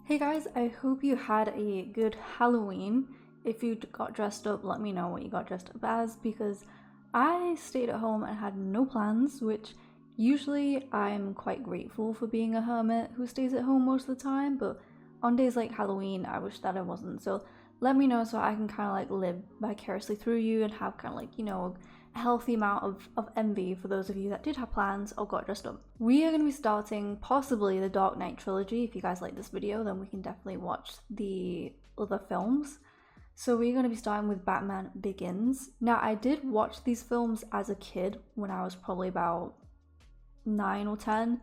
Hey guys, I hope you had a good Halloween. If you got dressed up, let me know what you got dressed up as because I stayed at home and had no plans, which usually I'm quite grateful for being a hermit who stays at home most of the time, but on days like Halloween, I wish that I wasn't. So let me know so I can kind of like live vicariously through you and have kind of like, a healthy amount of envy for those of you that did have plans or got dressed up. We are going to be starting possibly the Dark Knight trilogy. If you guys like this video, then we can definitely watch the other films. So we're going to be starting with Batman Begins. Now, I did watch these films as a kid when I was probably about 9 or 10.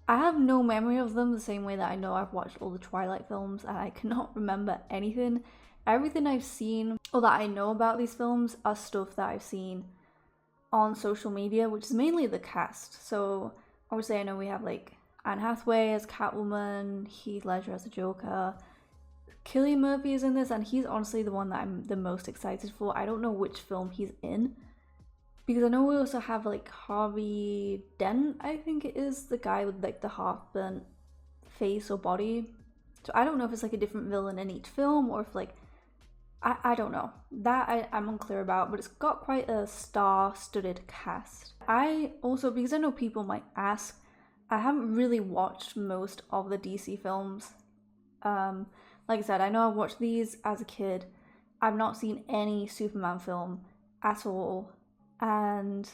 I have no memory of them the same way that I know I've watched all the Twilight films and I cannot remember anything. Everything I've seen or that I know about these films are stuff that I've seen on social media, which is mainly the cast. So obviously I know we have like Anne Hathaway as Catwoman, Heath Ledger as the Joker, Cillian Murphy is in this, and he's honestly the one that I'm the most excited for. I don't know which film he's in because I know we also have like Harvey Dent, I think it is, the guy with like the half burnt face or body. So I don't know if it's like a different villain in each film or if like I don't know. That I'm unclear about, but it's got quite a star-studded cast. I also, because I know people might ask, I haven't really watched most of the DC films. Like I said, I know I watched these as a kid. I've not seen any Superman film at all. And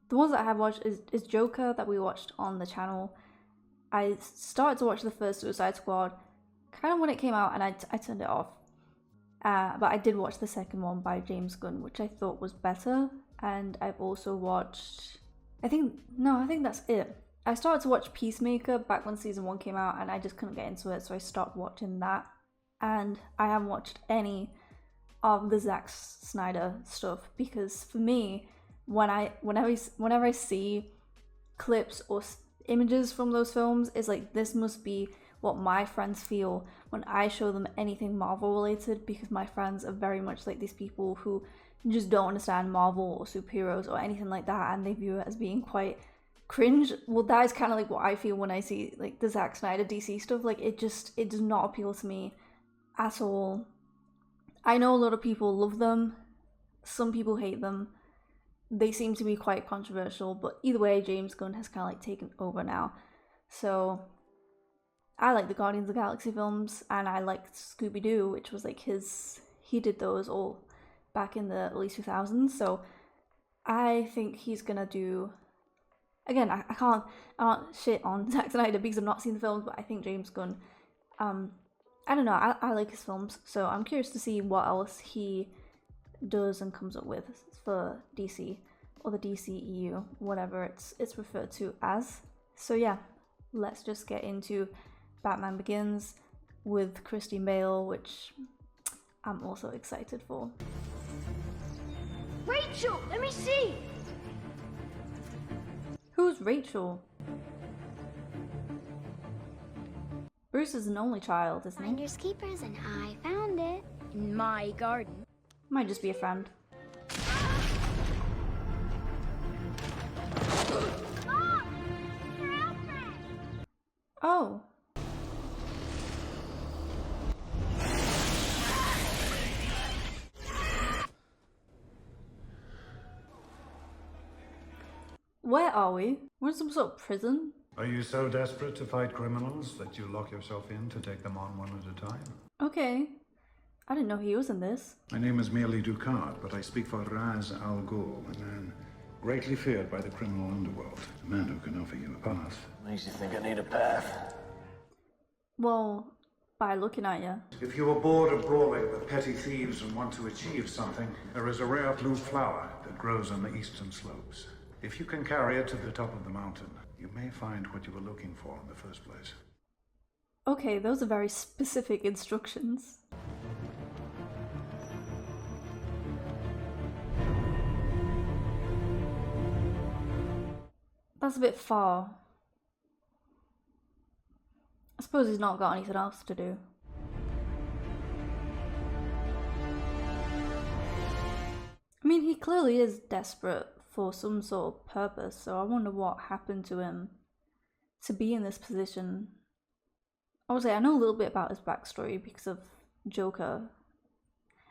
the ones that I have watched is Joker that we watched on the channel. I started to watch the first Suicide Squad kind of when it came out and I turned it off. But I did watch the second one by James Gunn, which I thought was better. And I've also watched, I think that's it. I started to watch Peacemaker back when season 1 came out and I just couldn't get into it, so I stopped watching that. And I haven't watched any of the Zack Snyder stuff because for me, whenever I see clips or images from those films, it's like this must be what my friends feel when I show them anything Marvel related, because my friends are very much like these people who just don't understand Marvel or superheroes or anything like that, and they view it as being quite cringe. Well, that is kind of like what I feel when I see like the Zack Snyder DC stuff. Like it does not appeal to me at all. I know a lot of people love them, some people hate them. They seem to be quite controversial, but either way, James Gunn has kind of like taken over now. So I like the Guardians of the Galaxy films, and I liked Scooby-Doo, which was like he did those all back in the early 2000s, so I think he's gonna do, again, I can't shit on Zack Snyder because I've not seen the films, but I think James Gunn, I don't know, I like his films, so I'm curious to see what else he does and comes up with for DC, or the DCEU, whatever it's referred to as. So yeah, let's just get into Batman Begins with Christian Bale, which I'm also excited for. Rachel, let me see! Who's Rachel? Bruce is an only child, isn't he? Finders keepers, and I found it in my garden. Might just be a friend. Mom! You're out there! Oh. Where are we? We're in some sort of prison? Are you so desperate to fight criminals that you lock yourself in to take them on one at a time? Okay. I didn't know he was in this. My name is merely Ducard, but I speak for Ra's al Ghul, a man greatly feared by the criminal underworld. A man who can offer you a path. Makes you think I need a path. Well, by looking at you. If you are bored of brawling with petty thieves and want to achieve something, there is a rare blue flower that grows on the eastern slopes. If you can carry it to the top of the mountain, you may find what you were looking for in the first place. Okay, those are very specific instructions. That's a bit far. I suppose he's not got anything else to do. I mean, he clearly is desperate for some sort of purpose, so I wonder what happened to him to be in this position. Obviously, I know a little bit about his backstory because of Joker.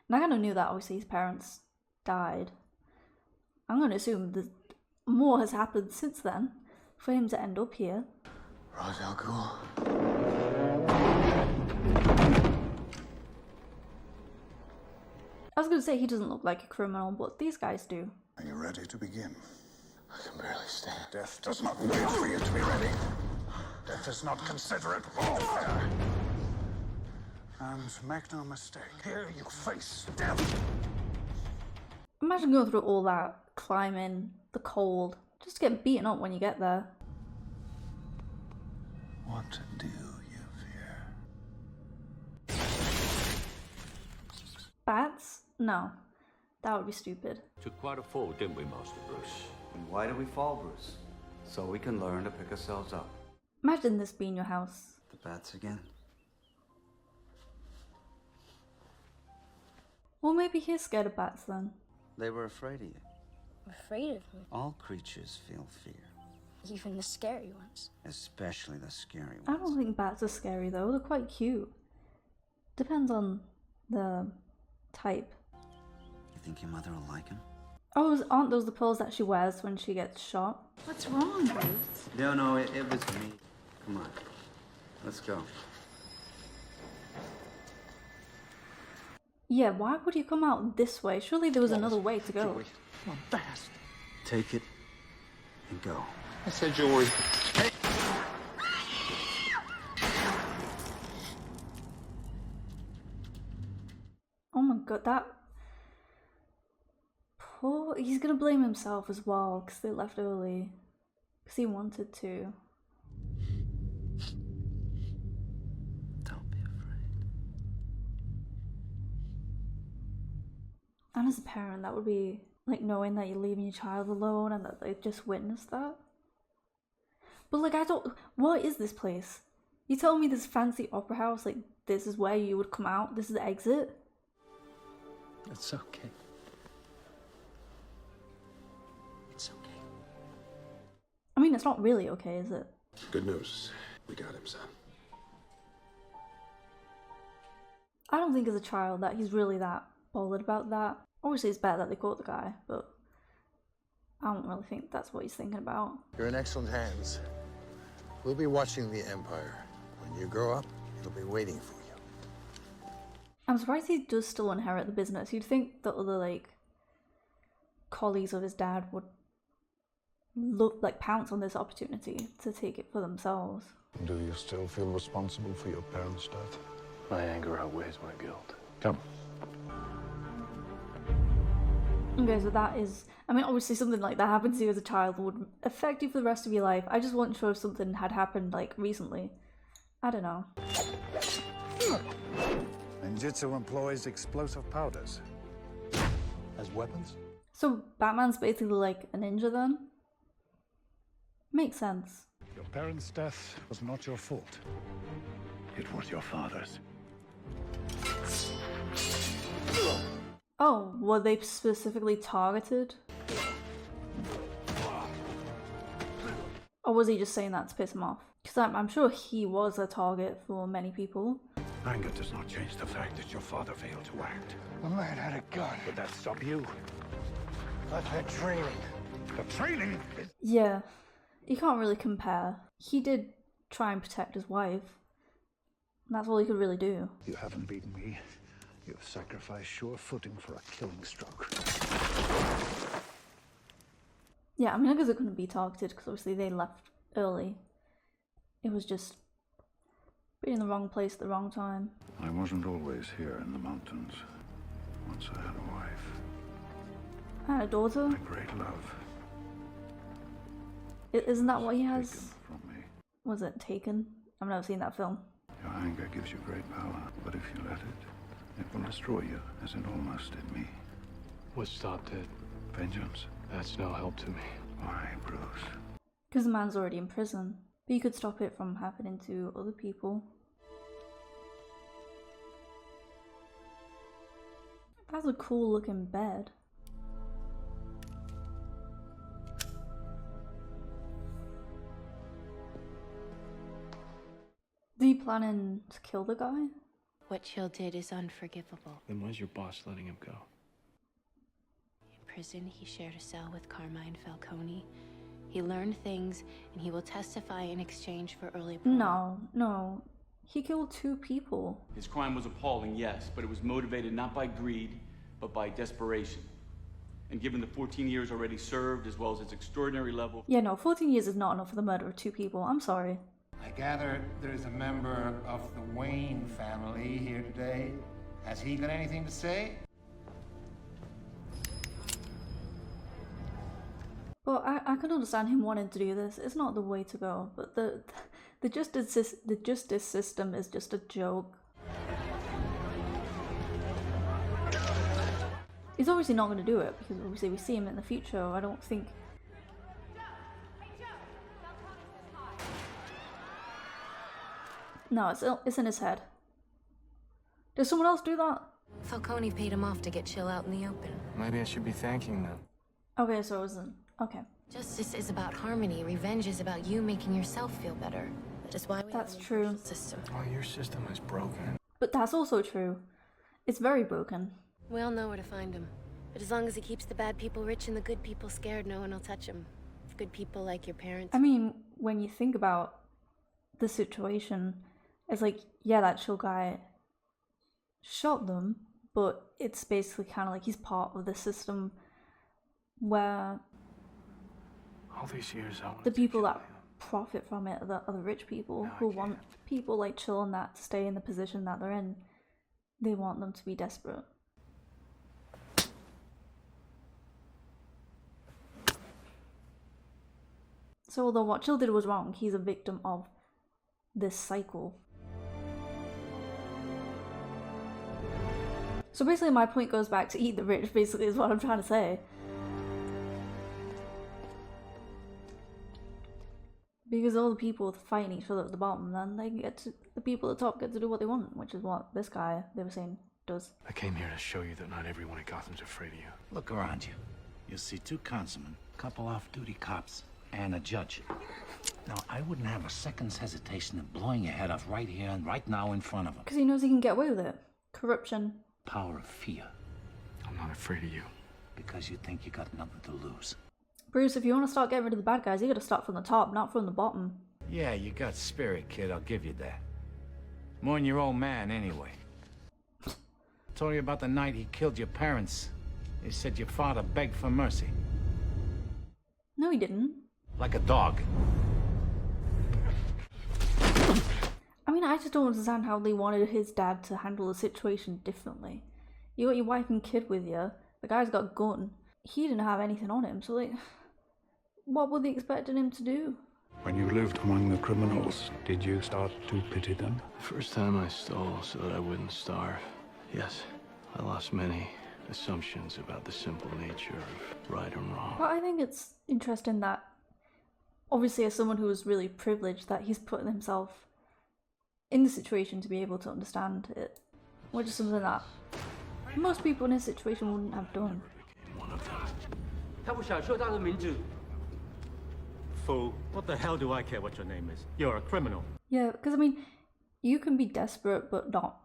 And I kind of knew that, obviously, his parents died. I'm going to assume that more has happened since then for him to end up here. Ra's al Ghul. I was going to say he doesn't look like a criminal, but these guys do. Are you ready to begin? I can barely stand. Death does not wait for you to be ready. Death is not considerate warfare. And make no mistake, here you face death. Imagine going through all that, climbing, the cold, just to get beaten up when you get there. What do you fear? Bats? No. That would be stupid. Took quite a fall, didn't we, Master Bruce? And why do we fall, Bruce? So we can learn to pick ourselves up. Imagine this being your house. The bats again. Well, maybe he's scared of bats then. They were afraid of you. Afraid of me. All creatures feel fear, Even the scary ones. especially the scary I ones. don't think bats are scary though, they're quite cute. Depends on the type. You think your mother will like him? Oh, aren't those the pearls that she wears when she gets shot? What's wrong, Bruce? No, it was me. Come on. Let's go. Yeah, why would you come out this way? Surely there was another way to go. Come fast. Take it and go. I said Joey. Oh my god, that... Poor... He's gonna blame himself as well, because they left early. Because he wanted to. Don't be afraid. And as a parent, that would be like knowing that you're leaving your child alone and that they just witnessed that. But like, I don't... What is this place? You tell me this fancy opera house, like, this is where you would come out? This is the exit? It's okay. It's okay. I mean, it's not really okay, is it? Good news. We got him, son. I don't think as a child that he's really that bothered about that. Obviously it's better that they caught the guy, but I don't really think that's what he's thinking about. You're in excellent hands. We'll be watching the Empire. When you grow up, it'll be waiting for you. I'm surprised he does still inherit the business. You'd think the other, like, colleagues of his dad would look, like, pounce on this opportunity to take it for themselves. Do you still feel responsible for your parents' death? My anger outweighs my guilt. Come. Okay, so that is... I mean, obviously something like that happens to you as a child would affect you for the rest of your life. I just wasn't sure if something had happened, like, recently. I don't know. Ninjutsu employs explosive powders. As weapons? So Batman's basically like a ninja then? Makes sense. Your parents' death was not your fault. It was your father's. Oh, were they specifically targeted? Or was he just saying that to piss him off? Because I'm sure he was a target for many people. Anger does not change the fact that your father failed to act. The man had a gun. Would that stop you? I've had training. The training is... Yeah, you can't really compare. He did try and protect his wife. And that's all he could really do. You haven't beaten me. You've sacrificed sure footing for a killing stroke. Yeah, I mean, I guess it couldn't be targeted because obviously they left early. It was just being in the wrong place at the wrong time. I wasn't always here in the mountains. Once I had a wife. I had a daughter. A great love. Isn't that what he has? Taken from me. Was it Taken? I've never seen that film. Your anger gives you great power, but if you let it, it will destroy you, as it almost did me. What stopped it? Vengeance. That's no help to me. Why, Bruce? Because the man's already in prison. But you could stop it from happening to other people. That's a cool looking bed. Did he planning to kill the guy? What Chill did is unforgivable. Then why's your boss letting him go? In prison, he shared a cell with Carmine Falcone. He learned things, and he will testify in exchange for early parole. No. He killed 2 people. His crime was appalling, yes, but it was motivated not by greed, but by desperation. And given the 14 years already served, as well as its extraordinary level... Yeah, no, 14 years is not enough for the murder of 2 people. I'm sorry. I gather there's a member of the Wayne family here today. Has he got anything to say? Well, I can understand him wanting to do this. It's not the way to go, but the justice system is just a joke. He's obviously not going to do it because obviously we see him in the future. I don't think. No, it's in his head. Did someone else do that? Falcone paid him off to get Chill out in the open. Maybe I should be thanking them. Okay, so it wasn't. Okay. Justice is about harmony. Revenge is about you making yourself feel better. That is why we That's have a true. social system. Well, your system is broken. But that's also true. It's very broken. We all know where to find him. But as long as he keeps the bad people rich and the good people scared, no one will touch him. Good people like your parents. I mean, when you think about the situation, it's like, yeah, that Chill guy shot them, but it's basically kind of like he's part of the system where All these years I wanted the to people kill that you. profit from it are the rich people No, I who want can't. people like Chill and that to stay in the position that they're in. They want them to be desperate. So although what Chill did was wrong, he's a victim of this cycle. So basically my point goes back to eat the rich, basically is what I'm trying to say. Because all the people fighting each other at the bottom, then the people at the top get to do what they want, which is what this guy, they were saying, does. I came here to show you that not everyone in Gotham's afraid of you. Look around you. You'll see 2 councilmen, couple off-duty cops, and a judge. Now, I wouldn't have a second's hesitation of blowing your head off right here and right now in front of them. Because he knows he can get away with it. Corruption. Power of fear. I'm not afraid of you. Because you think you got nothing to lose. Bruce, if you want to start getting rid of the bad guys, you gotta start from the top, not from the bottom. Yeah, you got spirit, kid. I'll give you that. More than your old man, anyway. Told you about the night he killed your parents. He said your father begged for mercy. No, he didn't. Like a dog. I mean, I just don't understand how they wanted his dad to handle the situation differently. You got your wife and kid with you, the guy's got a gun, he didn't have anything on him, so like, what were they expecting him to do? When you lived among the criminals, did you start to pity them? The first time I stole so that I wouldn't starve. Yes, I lost many assumptions about the simple nature of right and wrong. But I think it's interesting that, obviously as someone who is really privileged, that he's putting himself in the situation to be able to understand it. Which is something that most people in his situation wouldn't have done. One of them. 他不想说他的名字。 Fool, what the hell do I care what your name is? You're a criminal. Yeah, because I mean, you can be desperate but not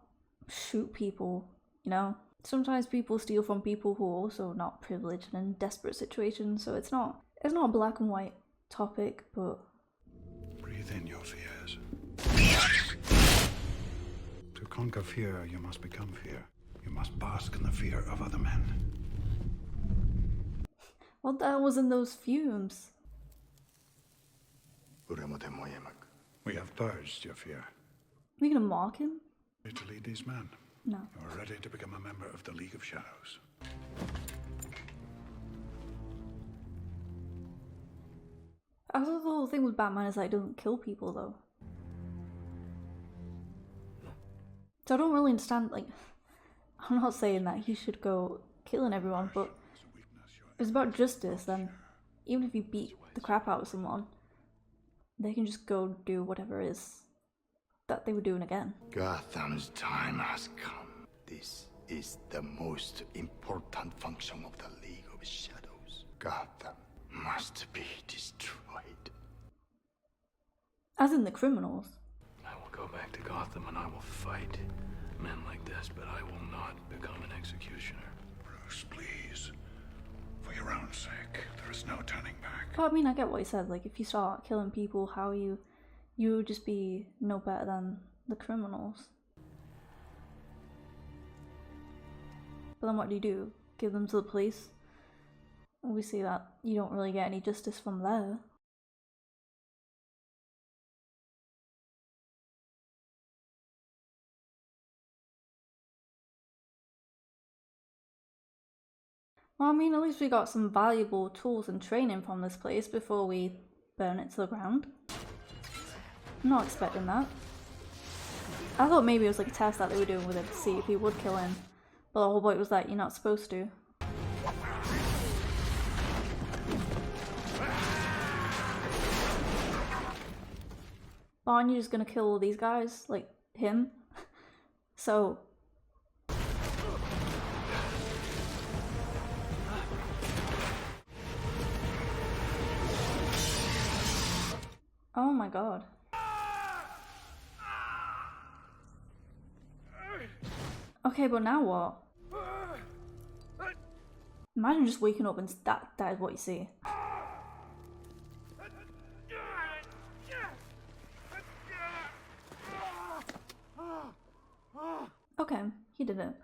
shoot people, you know? Sometimes people steal from people who are also not privileged and in desperate situations, so it's not a black and white topic, but... Breathe in your fears. To conquer fear, you must become fear. You must bask in the fear of other men. What the hell was in those fumes? We have purged your fear. Are you gonna mock him? To lead these men. No. You are ready to become a member of the League of Shadows. I thought the whole thing with Batman is that he doesn't kill people, though. So I don't really understand, like, I'm not saying that he should go killing everyone, but if it's about justice, then even if you beat the crap out of someone, they can just go do whatever it is that they were doing again. Gotham's time has come. This is the most important function of the League of Shadows. Gotham must be destroyed. As in the criminals. I will go back to Gotham and I will fight men like this, but I will not become an executioner. Bruce, please. For your own sake, there is no turning back. But I mean, I get what he said. Like, if you start killing people, how you would just be no better than the criminals. But then what do? Give them to the police? We see that you don't really get any justice from there. Well, I mean, at least we got some valuable tools and training from this place before we burn it to the ground. I'm not expecting that. I thought maybe it was like a test that they were doing with it to see if he would kill him. But the whole point was that you're not supposed to. But aren't you just gonna kill all these guys? Like, him? So... Oh my god. Okay, but now what? Imagine just waking up and that is what you see. Okay, he did it.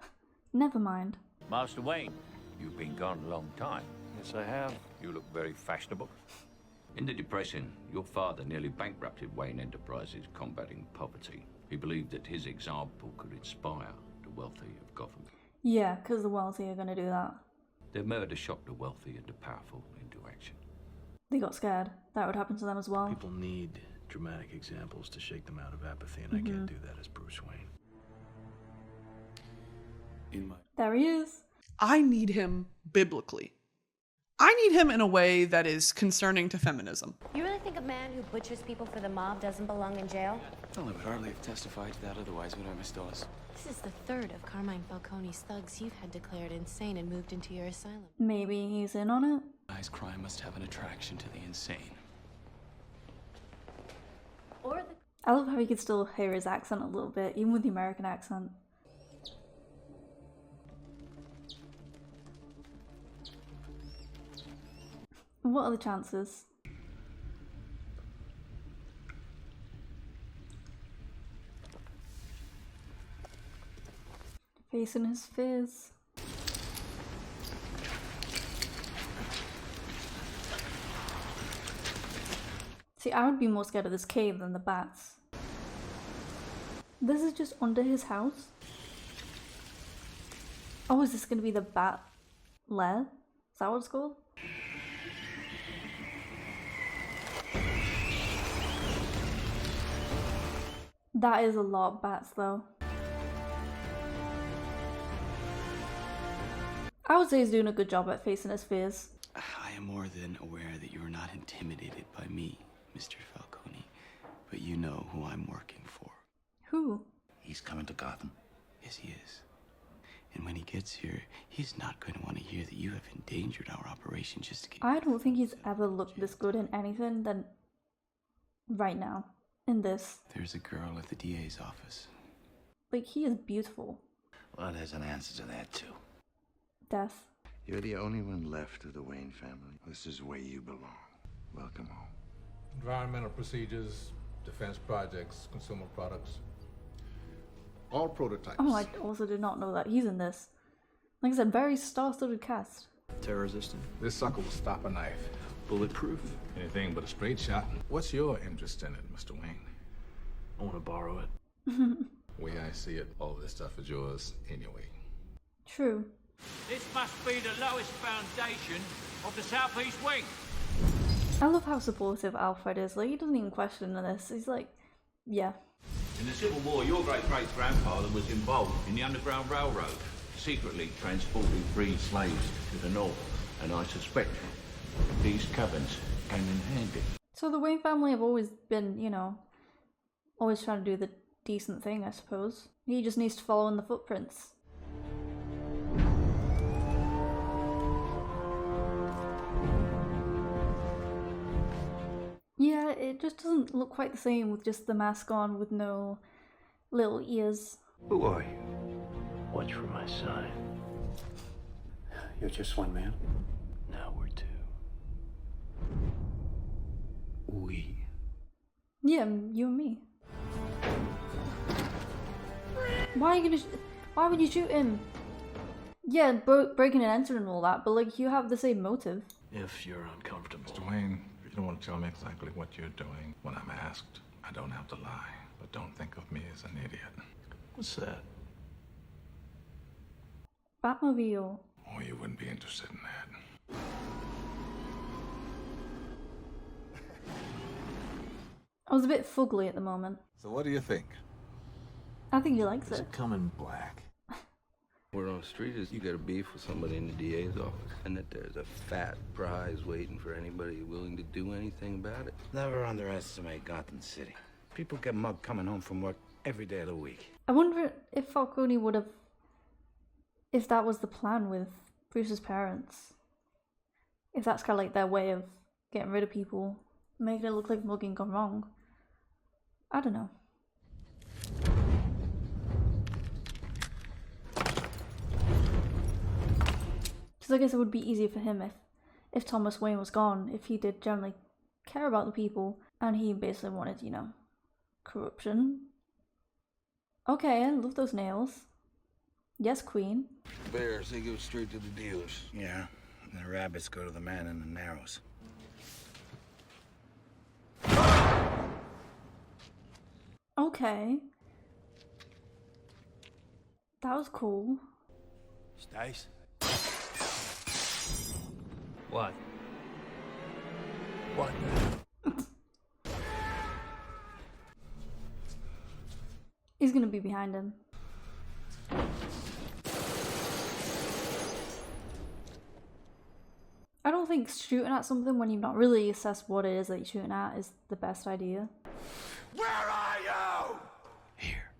Never mind. Master Wayne, you've been gone a long time. Yes, I have. You look very fashionable. In the Depression, your father nearly bankrupted Wayne Enterprises combating poverty. He believed that his example could inspire the wealthy of Gotham. Yeah, because the wealthy are going to do that. Their murder shocked the wealthy and the powerful into action. They got scared. That would happen to them as well. People need dramatic examples to shake them out of apathy, and I can't do that as Bruce Wayne. There he is. I need him biblically. I need him in a way that is concerning to feminism. You really think a man who butchers people for the mob doesn't belong in jail? Well, I would hardly have testified to that otherwise, would I, Miss Dawes? This is the third of Carmine Falcone's thugs you've had declared insane and moved into your asylum. Maybe he's in on it? Guy's crime must have an attraction to the insane. I love how you can still hear his accent a little bit, even with the American accent. What are the chances? Facing his fears. See, I would be more scared of this cave than the bats. This is just under his house? Oh, is this gonna be the bat lair? Is that what it's called? That is a lot of bats though. I would say he's doing a good job at facing his fears. I am more than aware that you are not intimidated by me, Mr. Falcone, but you know who I'm working for. Who? He's coming to Gotham. Yes, he is. And when he gets here, he's not going to want to hear that you have endangered our operation just to get... I don't think he's ever looked this good in anything than right now, in this. There's a girl at the DA's office. Like, he is beautiful. Well, there's an answer to that, too. Death. You're the only one left of the Wayne family. This is where you belong. Welcome home. Environmental procedures, defense projects, consumer products. All prototypes. Oh, I also did not know that he's in this. Like I said, very star-studded cast. Terror resistant. This sucker will stop a knife. Bulletproof. Anything but a straight shot. What's your interest in it, Mr. Wayne? I want to borrow it. Way I see it, all this stuff is yours anyway. True. This must be the lowest foundation of the Southeast Wing. I love how supportive Alfred is. Like, he doesn't even question this. He's like, yeah. In the Civil War, your great-great-grandfather was involved in the Underground Railroad, secretly transporting freed slaves to the north, and I suspect these cabins came in handy. So the Wayne family have always been, you know, always trying to do the decent thing, I suppose. He just needs to follow in the footprints. Yeah, it just doesn't look quite the same with just the mask on with no little ears. Who are you? Watch for my sign. You're just one man? Now we're two. We. Yeah, you and me. Why would you shoot him? Yeah, breaking and entering and all that, but like you have the same motive. If you're uncomfortable. Mr. Wayne, if you don't want to tell me exactly what you're doing when I'm asked, I don't have to lie. But don't think of me as an idiot. What's that? Batmobile. Oh, you wouldn't be interested in that. I was a bit fugly at the moment. So what do you think? I think he likes Does it. it come in black? Word on the street is you got a beef with somebody in the DA's office, and that there's a fat prize waiting for anybody willing to do anything about it. Never underestimate Gotham City. People get mugged coming home from work every day of the week. I wonder if Falcone would have, if that was the plan with Bruce's parents. If that's kind of like their way of getting rid of people, making it look like mugging gone wrong. I don't know. Because I guess it would be easier for him if Thomas Wayne was gone, if he did generally care about the people, and he basically wanted, you know, corruption. Okay, I love those nails. Yes, Queen. Bears, they go straight to the dealers. Yeah, and the rabbits go to the man in the narrows. Okay. That was cool. Stace? What? What? He's gonna be behind him. I don't think shooting at something when you've not really assessed what it is that you're shooting at is the best idea. Where are you? Here.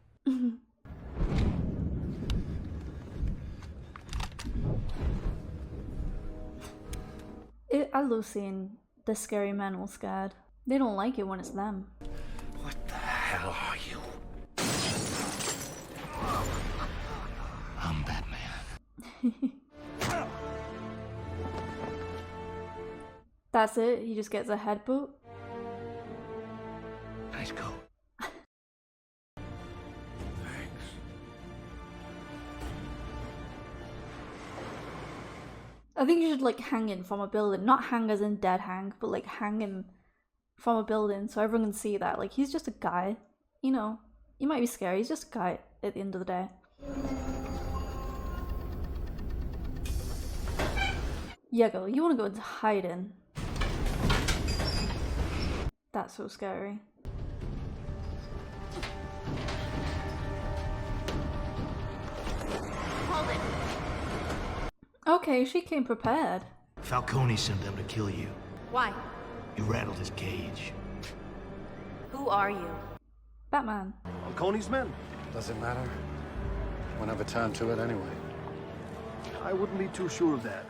I love seeing the scary men all scared. They don't like it when it's them. What the hell are you? I'm Batman. That's it? He just gets a headbutt? Nice coat. I think you should like hang him from a building. Not hang as in dead hang, but like hang him from a building so everyone can see that. Like he's just a guy. You know, you might be scary, he's just a guy at the end of the day. Yeah, girl, you wanna go into hiding. That's so scary. Okay, she came prepared. Falcone sent them to kill you. Why? You rattled his cage. Who are you? Batman. Falcone's men. Does it matter? Won't have a turn to it anyway. I wouldn't be too sure of that.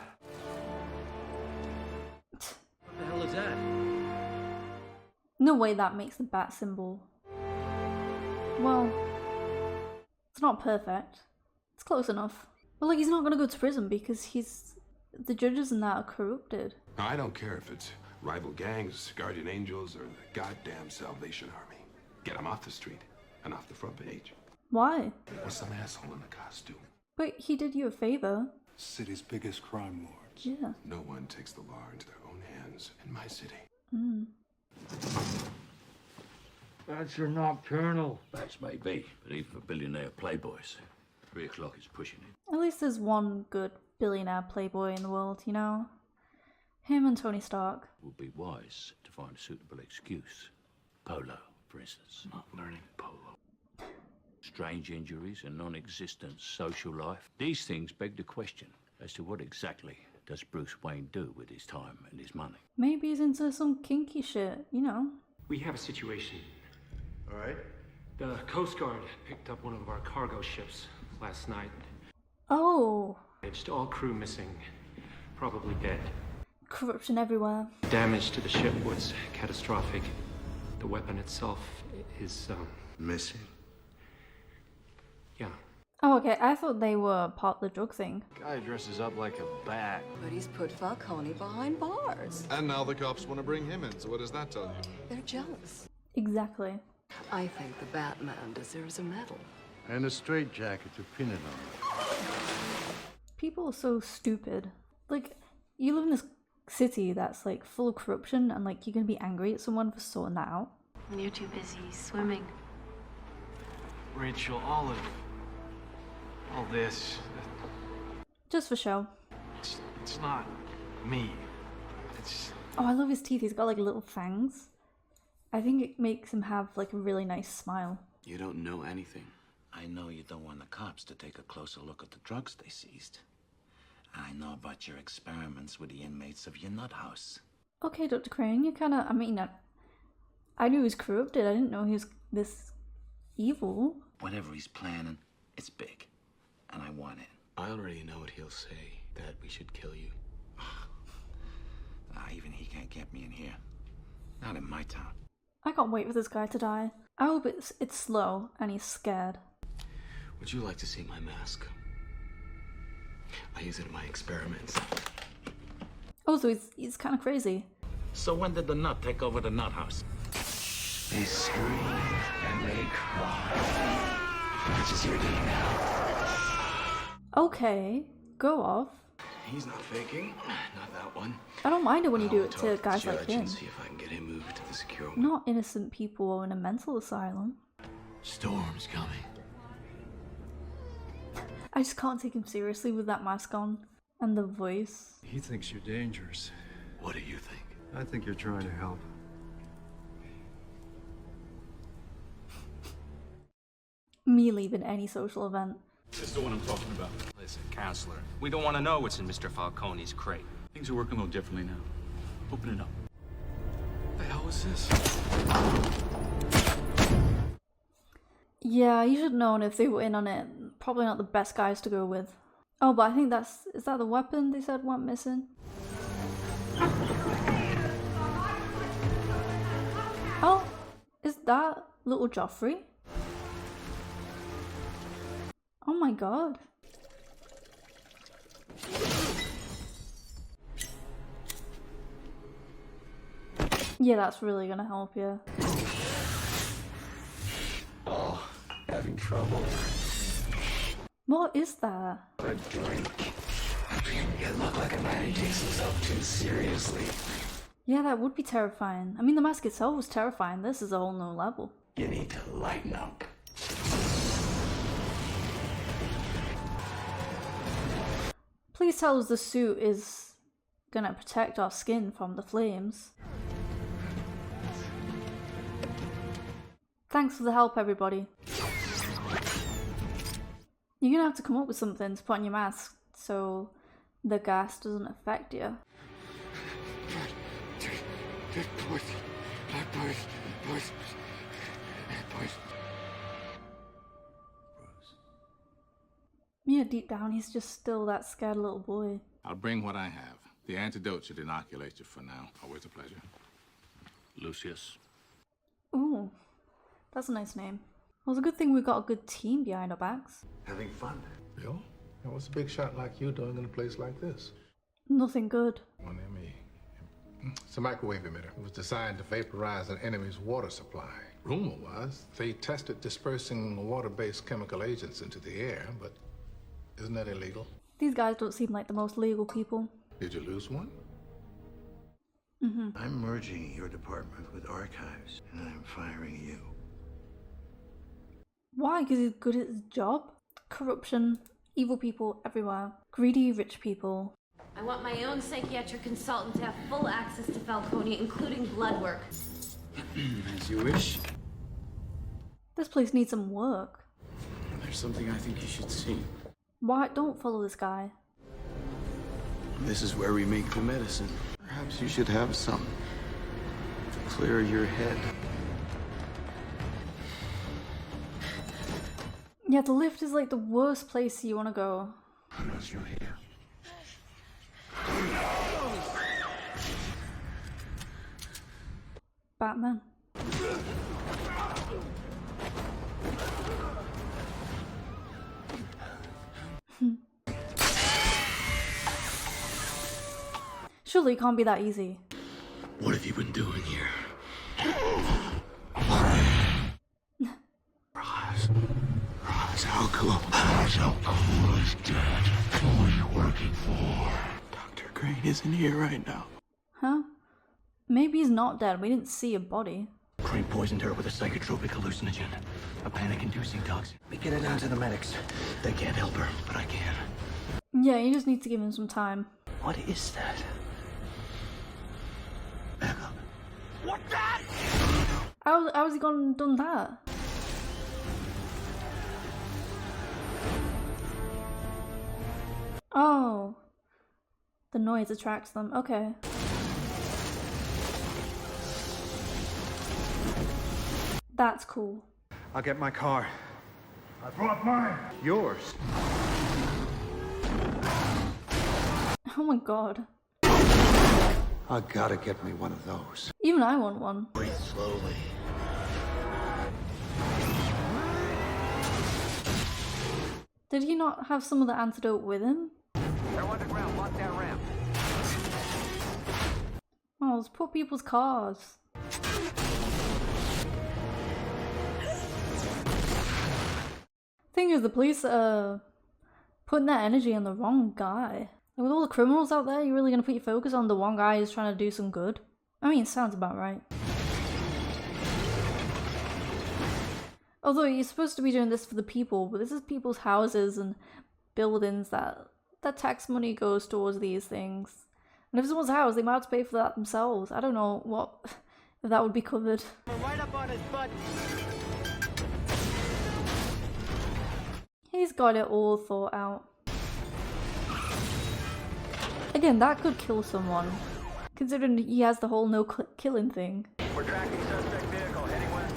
What the hell is that? No way that makes the bat symbol. Well, it's not perfect. It's close enough. But like, he's not gonna go to prison because the judges and that are corrupted. I don't care if it's rival gangs, guardian angels, or the goddamn Salvation Army. Get them off the street and off the front page. Why? Or some asshole in a costume. But he did you a favor. City's biggest crime lords. Yeah. No one takes the law into their own hands in my city. Mm. That's your nocturnal. Bats may be, but even for billionaire playboys, 3 o'clock is pushing it. At least there's one good billionaire playboy in the world, you know? Him and Tony Stark. Would be wise to find a suitable excuse. Polo, for instance. Not learning polo. Strange injuries and non-existent social life. These things beg the question as to what exactly does Bruce Wayne do with his time and his money. Maybe he's into some kinky shit, you know? We have a situation. All right. The Coast Guard picked up one of our cargo ships last night. Oh. It's all crew missing. Probably dead. Corruption everywhere. Damage to the ship was catastrophic. The weapon itself is, missing? Yeah. Oh, okay. I thought they were part of the drug thing. Guy dresses up like a bat. But he's put Falcone behind bars. And now the cops want to bring him in, so what does that tell you? They're jealous. Exactly. I think the Batman deserves a medal. And a straitjacket to pin it on. People are so stupid. Like, you live in this city that's like full of corruption and like you're gonna be angry at someone for sorting that out. When you're too busy swimming. Rachel, all this, Just for show. it's not me. It's... Oh, I love his teeth. He's got like little fangs. I think it makes him have like a really nice smile. You don't know anything. I know you don't want the cops to take a closer look at the drugs they seized. I know about your experiments with the inmates of your nut house. Okay, Dr. Crane, you kind of, I mean, I knew he was corrupted. I didn't know he was this evil. Whatever he's planning, it's big. And I want it. I already know what he'll say, that we should kill you. Even he can't get me in here. Not in my town. I can't wait for this guy to die. I hope it's slow and he's scared. Would you like to see my mask? I use it in my experiments. Oh, so he's kind of crazy. So when did the nut take over the nut house? They scream and they cry. Which is your day now. Okay, go off. He's not faking. Not that one. I don't mind it when you do it Talk to guys the like judge him. and see if I can get him moved to the secure wing. Not innocent people in a mental asylum. Storm's coming. I just can't take him seriously with that mask on and the voice. He thinks you're dangerous. What do you think? I think you're trying to help. Me leaving any social event. This is the one I'm talking about. Listen, counselor, we don't want to know what's in Mr. Falcone's crate. Things are working a little differently now. Open it up. The hell was this? Yeah, you should have known if they were in on it. Probably not the best guys to go with. Oh, but I think is that the weapon they said went missing? Oh, is that little Joffrey? Oh my god. Yeah, that's really gonna help you. Oh, having trouble. What is that? A drink. You look like a man who takes himself too seriously. Yeah, that would be terrifying. I mean, the mask itself was terrifying. This is a whole new level. You need to lighten up. Please tell us the suit is gonna protect our skin from the flames. Thanks for the help, everybody. You're gonna have to come up with something to put on your mask so the gas doesn't affect you. Yeah, deep down he's just still that scared little boy. I'll bring what I have. The antidote should inoculate you for now. Always a pleasure. Lucius. Ooh, that's a nice name. Well, it's a good thing we've got a good team behind our backs. Having fun. Bill? And what's a big shot like you doing in a place like this? Nothing good. It's a microwave emitter. It was designed to vaporize an enemy's water supply. Rumor was they tested dispersing water-based chemical agents into the air, but isn't that illegal? These guys don't seem like the most legal people. Did you lose one? I'm merging your department with archives, and I'm firing you. Why? Because he's good at his job? Corruption, evil people everywhere, greedy rich people. I want my own psychiatric consultant to have full access to Falcone, including blood work. As you wish. This place needs some work. There's something I think you should see. Why? Don't follow this guy. This is where we make the medicine. Perhaps you should have some to clear your head. Yeah, the lift is like the worst place you want to go. Who knows you're here? Batman. Surely it can't be that easy. What have you been doing here? Ra's al Ghul is dead. Who are you working for? Dr. Crane isn't here right now. Huh? Maybe he's not dead. We didn't see a body. Crane poisoned her with a psychotropic hallucinogen. A panic-inducing toxin. We get it down to the medics. They can't help her, but I can. Yeah, you just need to give him some time. What is that? Back up. What that? How's he gone and done that? Oh. The noise attracts them. Okay. That's cool. I'll get my car. I brought mine. Yours. Oh my god. I gotta get me one of those. Even I want one. Breathe slowly. Did he not have some of the antidote with him? They're underground, lock that ramp. Oh, those poor people's cars. Thing is, the police are putting that energy on the wrong guy. Like, with all the criminals out there, you're really gonna put your focus on the one guy who's trying to do some good? I mean, it sounds about right. Although you're supposed to be doing this for the people, but this is people's houses and buildings that tax money goes towards these things. And if it's someone's house, they might have to pay for that themselves. I don't know what if that would be covered. We're right up on his butt. He's got it all thought out. Again, that could kill someone, considering he has the whole no killing thing. We're tracking suspect vehicle heading west.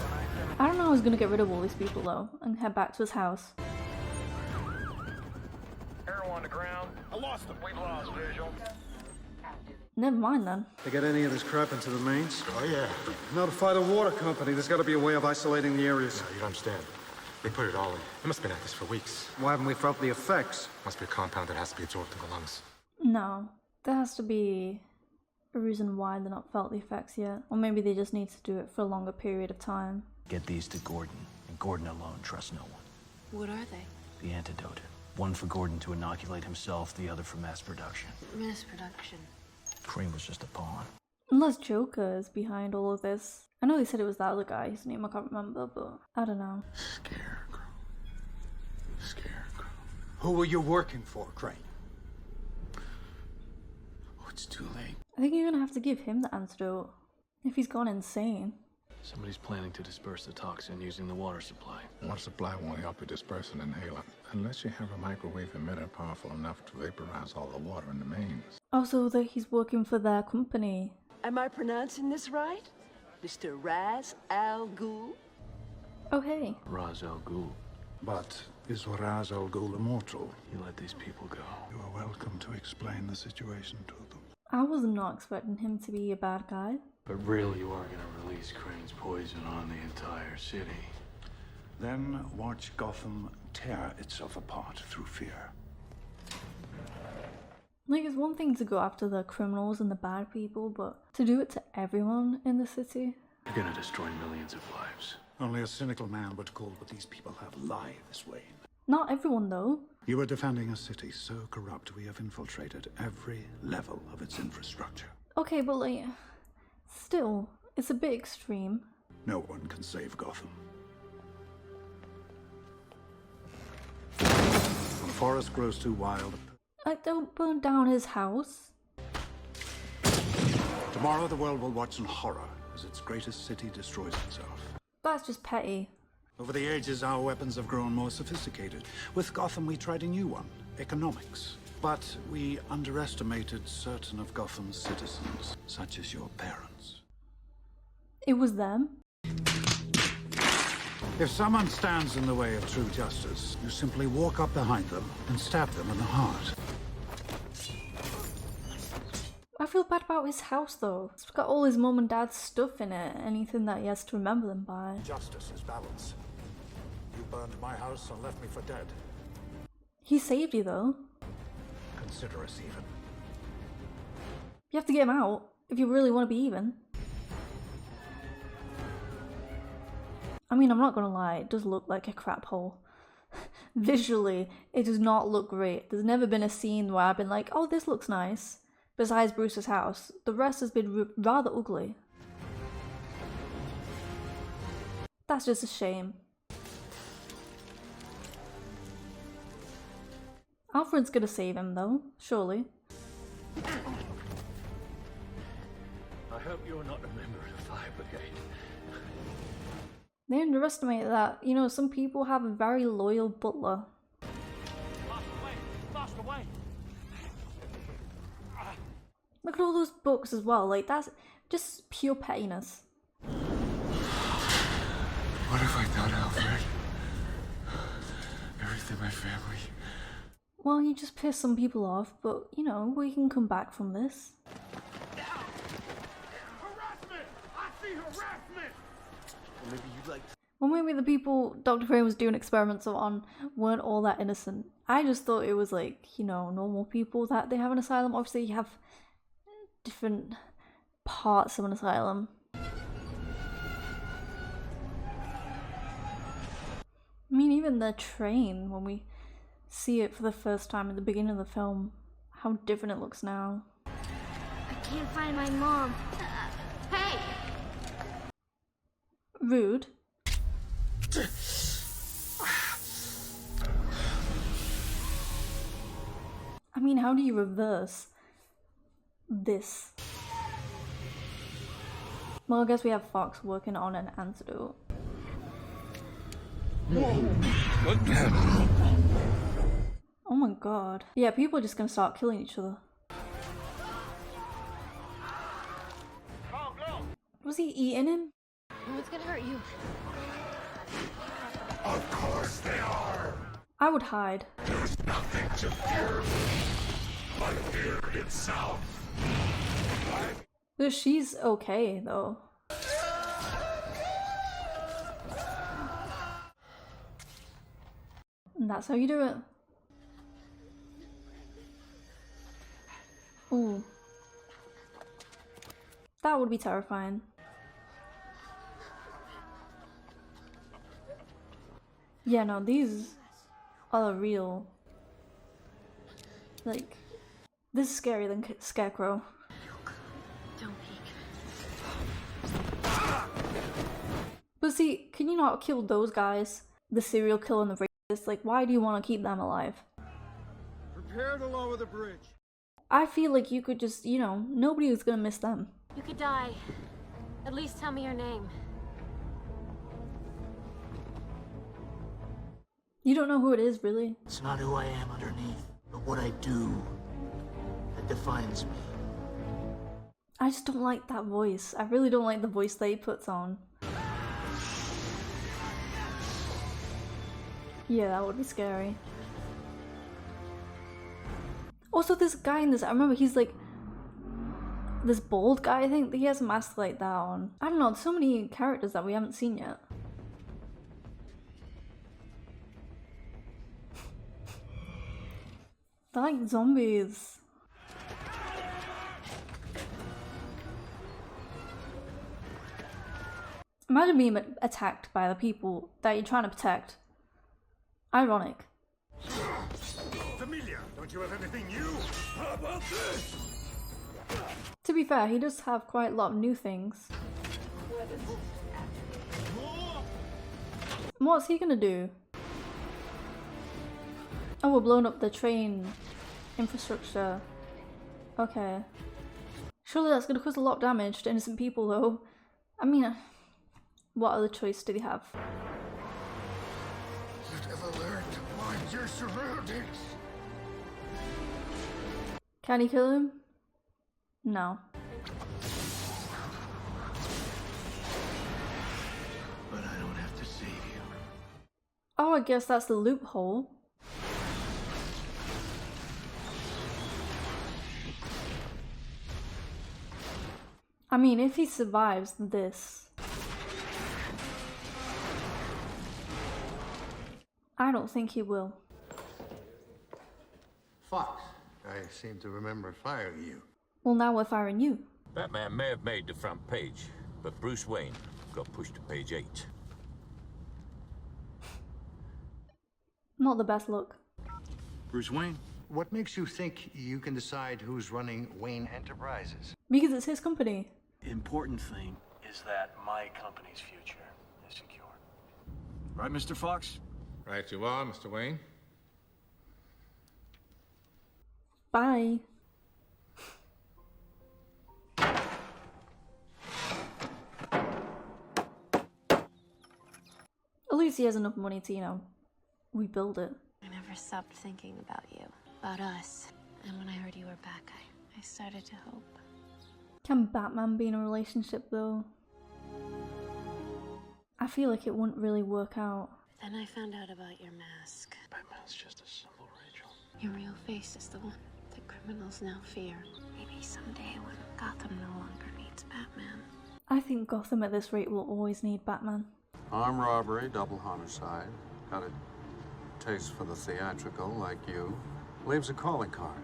I don't know how he's gonna get rid of all these people though, and head back to his house. Arrow on the ground. I lost him. We've lost visual. Never mind then. They get any of this crap into the mains? Oh, yeah. Notify the water company. There's got to be a way of isolating the areas. No, you don't understand. They put it all in. They must have been at this for weeks. Why haven't we felt the effects? Must be a compound that has to be absorbed in the lungs. No, there has to be a reason why they're not felt the effects yet. Or maybe they just need to do it for a longer period of time. Get these to Gordon, and Gordon alone. Trust no one. What are they? The antidote. One for Gordon to inoculate himself, the other for mass production. Mass production. Crane was just a pawn. Unless Joker is behind all of this. I know they said it was that other guy, his name I can't remember, but I don't know. Scarecrow. Who were you working for, Crane? Oh, it's too late. I think you're gonna have to give him the antidote if he's gone insane. Somebody's planning to disperse the toxin using the water supply. Water supply won't help you disperse an inhaler unless you have a microwave emitter powerful enough to vaporize all the water in the mains. Also, that he's working for their company. Am I pronouncing this right? Mr. Ra's al Ghul? Oh, hey. Ra's al Ghul. But is Ra's al Ghul immortal? You let these people go. You are welcome to explain the situation to them. I was not expecting him to be a bad guy. But really, you are going to release Crane's poison on the entire city. Then watch Gotham tear itself apart through fear. Like, it's one thing to go after the criminals and the bad people, but to do it to everyone in the city? You're going to destroy millions of lives. Only a cynical man would call what these people have lives, Wayne. Not everyone, though. You are defending a city so corrupt we have infiltrated every level of its infrastructure. Okay, but like, still, it's a bit extreme. No one can save Gotham. When a forest grows too wild... Like, don't burn down his house. Tomorrow the world will watch in horror as its greatest city destroys itself. That's just petty. Over the ages, our weapons have grown more sophisticated. With Gotham, we tried a new one, economics. But we underestimated certain of Gotham's citizens, such as your parents. It was them? If someone stands in the way of true justice, you simply walk up behind them and stab them in the heart. I feel bad about his house though. It's got all his mum and dad's stuff in it, anything that he has to remember them by. Justice is balance. You burned my house and left me for dead. He saved you though. Consider us even. You have to get him out if you really want to be even. I mean, I'm not gonna lie, it does look like a crap hole. Visually, it does not look great. There's never been a scene where I've been like, oh, this looks nice. Besides Bruce's house, the rest has been rather ugly. That's just a shame. Alfred's gonna save him though, surely. I hope you're not a member of the fire brigade. They underestimate that, you know, some people have a very loyal butler. Fast away. Look at all those books as well, like that's just pure pettiness. What have I done, Alfred? Everything my family. Well, you just pissed some people off, but you know, we can come back from this. Harassment! I see harassment! Maybe you'd like to... Well, maybe the people Dr. Crane was doing experiments on weren't all that innocent. I just thought it was like, you know, normal people that they have an asylum. Obviously, you have different parts of an asylum. I mean, even the train, when we see it for the first time at the beginning of the film, how different it looks now. I can't find my mom. Hey! Rude. I mean, how do you reverse this? Well, I guess we have Fox working on an antidote. Oh my god. Yeah, people are just gonna start killing each other. Was he eating him? What's gonna hurt you? Of course they are. I would hide. There's nothing to fear but fear itself. But she's okay though. And that's how you do it. Ooh. That would be terrifying. Yeah, no, these are real. Like, this is scarier than Scarecrow. Don't peek. But see, can you not kill those guys? The serial killer and the rapist? Like, why do you want to keep them alive? Prepare to lower the bridge. I feel like you could just, you know, nobody is gonna miss them. You could die. At least tell me your name. You don't know who it is, really. It's not who I am underneath, but what I do that defines me. I just don't like that voice. I really don't like the voice that he puts on. Yeah, that would be scary. Also, this guy in this, I remember he's like, this bald guy, I think, he has a mask like that on. I don't know, so many characters that we haven't seen yet. They're like zombies. Imagine being attacked by the people that you're trying to protect. Ironic. Familia, don't you have anything new? How about this? To be fair, he does have quite a lot of new things. What's he gonna do? Oh, we're blowing up the train infrastructure. Okay. Surely that's gonna cause a lot of damage to innocent people though. I mean, what other choice do they have? You'd ever learn to mind your surroundings. Can he kill him? No. But I don't have to save you. Oh, I guess that's the loophole. I mean, if he survives this, I don't think he will. Fox, I seem to remember firing you. Well, now we're firing you. Batman may have made the front page, but Bruce Wayne got pushed to page 8. Not the best look. Bruce Wayne? What makes you think you can decide who's running Wayne Enterprises? Because it's his company. The important thing is that my company's future is secure. Right, Mr. Fox? Right you are, Mr. Wayne. Bye. At least he has enough money to, you know, rebuild it. I never stopped thinking about you, about us. And when I heard you were back, I started to hope. Can Batman be in a relationship though? I feel like it wouldn't really work out. Then I found out about your mask. Batman's just a simple Rachel. Your real face is the one that criminals now fear. Maybe someday when Gotham no longer needs Batman. I think Gotham at this rate will always need Batman. Armed robbery, double homicide. Got a taste for the theatrical like you. Leaves a calling card.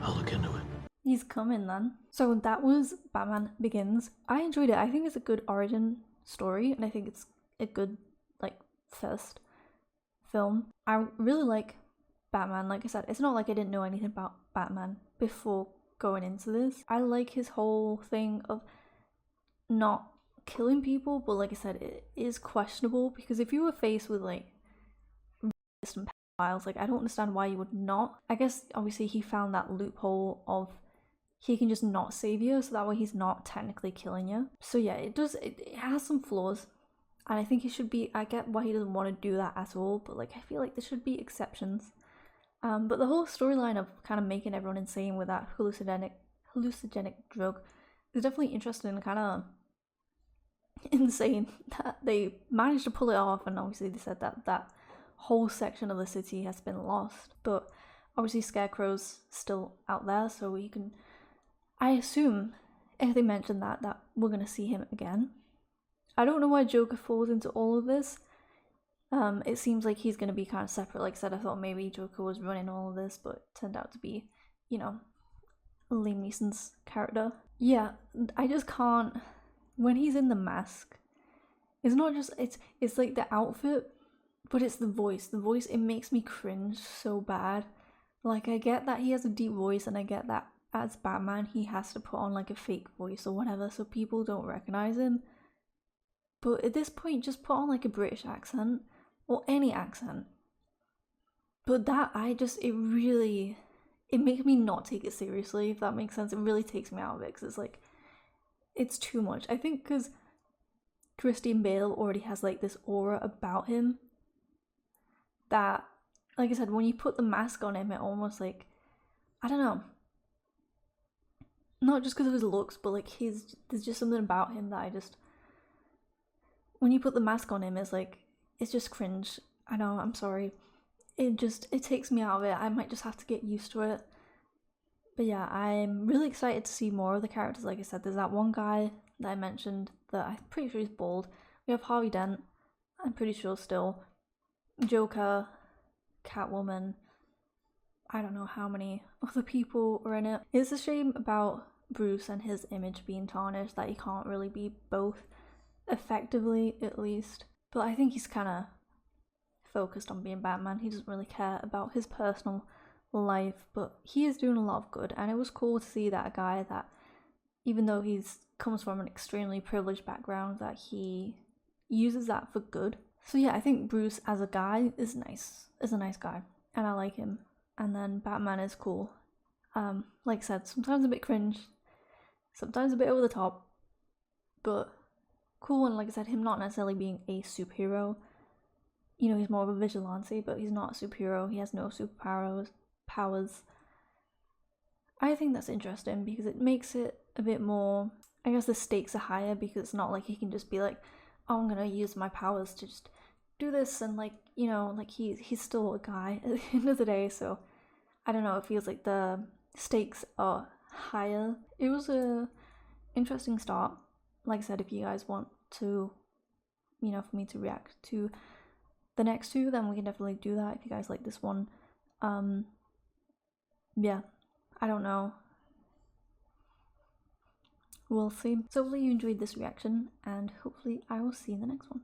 I'll look into it. He's coming then. So that was Batman Begins. I enjoyed it. I think it's a good origin story, and I think it's a good, like, first film. I really like Batman. Like I said, it's not like I didn't know anything about Batman before going into this. I like his whole thing of not killing people, but like I said, it is questionable, because if you were faced with, like, some pedophiles, like, I don't understand why you would not. I guess, obviously, he found that loophole of he can just not save you, so that way he's not technically killing you. So yeah, it has some flaws, and I think it should be, I get why he doesn't want to do that at all, but like, I feel like there should be exceptions. But the whole storyline of kind of making everyone insane with that hallucinogenic drug is definitely interesting and kind of insane that they managed to pull it off. And obviously they said that that whole section of the city has been lost, but obviously Scarecrow's still out there, so we can, I assume, if they mention that we're going to see him again. I don't know why Joker falls into all of this. It seems like he's going to be kind of separate. Like I said, I thought maybe Joker was running all of this, but it turned out to be, you know, Liam Neeson's character. Yeah, I just can't, when he's in the mask, it's not just, it's like the outfit, but it's the voice. The voice, it makes me cringe so bad. Like, I get that he has a deep voice, and I get that as Batman he has to put on like a fake voice or whatever so people don't recognize him. But at this point, just put on like a British accent or any accent. But that, it makes me not take it seriously, if that makes sense. It really takes me out of it, because it's like, it's too much. I think because Christian Bale already has like this aura about him that, like I said, when you put the mask on him, it almost like, I don't know, not just because of his looks, but like there's just something about him that when you put the mask on him, it's like, it's just cringe. I know, I'm sorry. It takes me out of it. I might just have to get used to it. But yeah, I'm really excited to see more of the characters. Like I said, there's that one guy that I mentioned that I'm pretty sure he's bald. We have Harvey Dent, I'm pretty sure still. Joker, Catwoman, I don't know how many other people are in it. It's a shame about Bruce and his image being tarnished, that he can't really be both effectively, at least. But I think he's kind of focused on being Batman. He doesn't really care about his personal life, but he is doing a lot of good, and it was cool to see that a guy that, even though comes from an extremely privileged background, that he uses that for good. So yeah, I think Bruce as a guy is a nice guy, and I like him. And then Batman is cool. Like I said, sometimes a bit cringe, sometimes a bit over the top, but cool. And like I said, him not necessarily being a superhero. You know, he's more of a vigilante, but he's not a superhero. He has no superpowers. I think that's interesting, because it makes it a bit more, I guess the stakes are higher, because it's not like he can just be like, oh, I'm gonna use my powers to just do this, and like, you know, like he's still a guy at the end of the day. So I don't know, it feels like the stakes are higher. It was a interesting start. Like I said, if you guys want to, you know, for me to react to the next two, then we can definitely do that. If you guys like this one, yeah, I don't know, we'll see. So hopefully you enjoyed this reaction, and hopefully I will see you in the next one.